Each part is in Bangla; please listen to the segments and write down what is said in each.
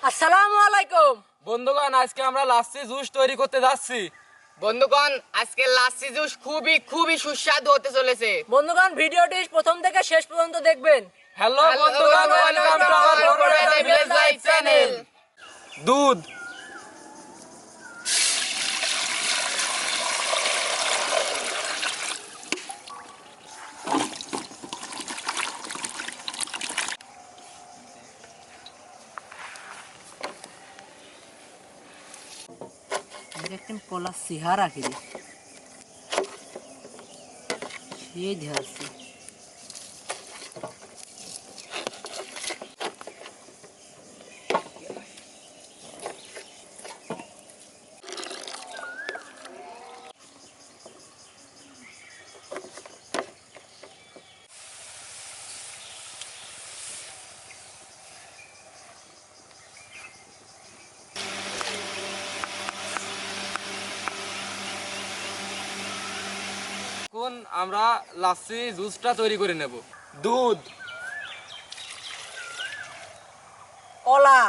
আসসালামু আলাইকুম। বন্ধুগণ, আজকে আমরা লাচ্ছি জুস তৈরি করতে যাচ্ছি। বন্ধুগণ, আজকে লাচ্ছি জুস খুবই সুস্বাদু হতে চলেছে। বন্ধুগণ, ভিডিওটি প্রথম থেকে শেষ পর্যন্ত দেখবেন। হ্যালো বন্ধুগণ, welcome to our Barua village life channel. দুধ, দেখেন কলা সিহারা কিরে সেই ঝালছে। এখন আমরা লাচ্ছি জুসটা তৈরি করে নেব। দুধ, কলা,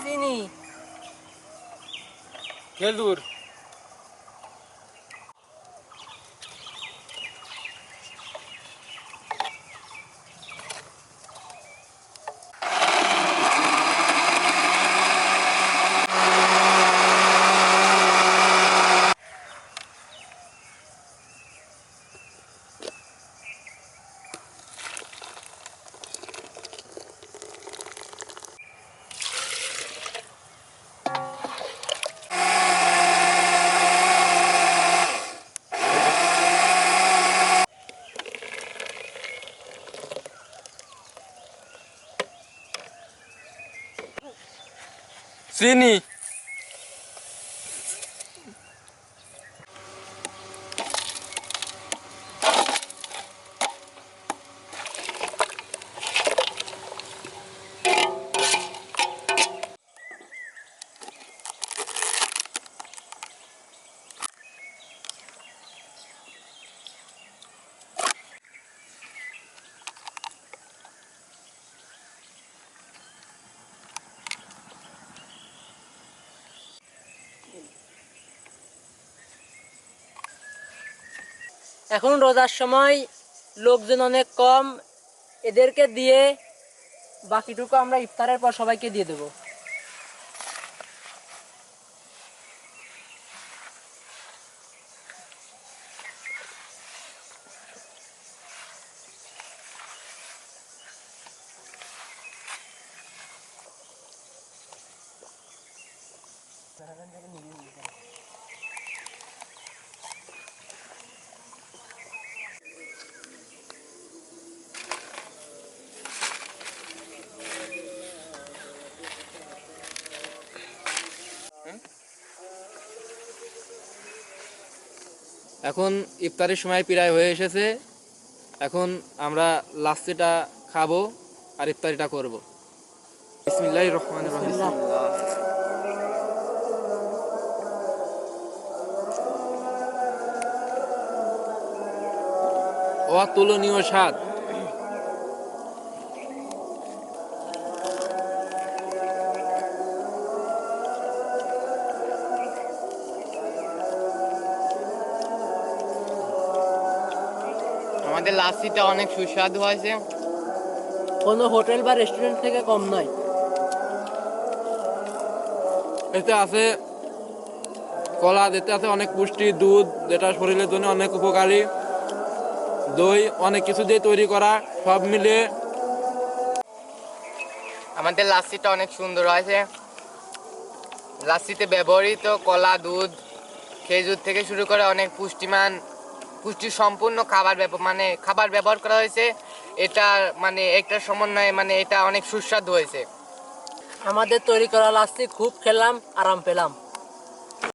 চিনি, খেজুর, চিনি, এখন রোজার সময় লোকজন অনেক কম, এদেরকে দিয়ে বাকিটুকু আমরা ইফতারের পর সবাইকে দিয়ে দেবো। এখন ইফতারের সময় প্রায় হয়ে এসেছে। এখন আমরা লাচ্ছিটা খাবো আর ইফতারিটা করব। বিসমিল্লাহির রহমানির রহিম। অতুলনীয় স্বাদ। আমাদের লাচ্ছিটা অনেক সুস্বাদু হয়েছে। কোনো হোটেল বা রেস্টুরেন্ট থেকে কম নয়। এতে আছে কলা, এতে আছে অনেক পুষ্টি, দুধ যেটা শরীরের জন্য অনেক উপকারী, দই, অনেক কিছু দিয়ে তৈরি করা, সব মিলিয়ে আমাদের লাচ্ছিটা অনেক সুন্দর হয়েছে। লাচ্ছিতে ব্যবহৃত কলা, দুধ, খেজুর থেকে শুরু করে অনেক পুষ্টি সম্পূর্ণ খাবার ব্যবহার করা হয়েছে। এটা একটা সমন্বয়ে এটা অনেক সুস্বাদু হয়েছে। আমাদের তৈরি করা লাচ্ছি খুব খেলাম, আরাম পেলাম।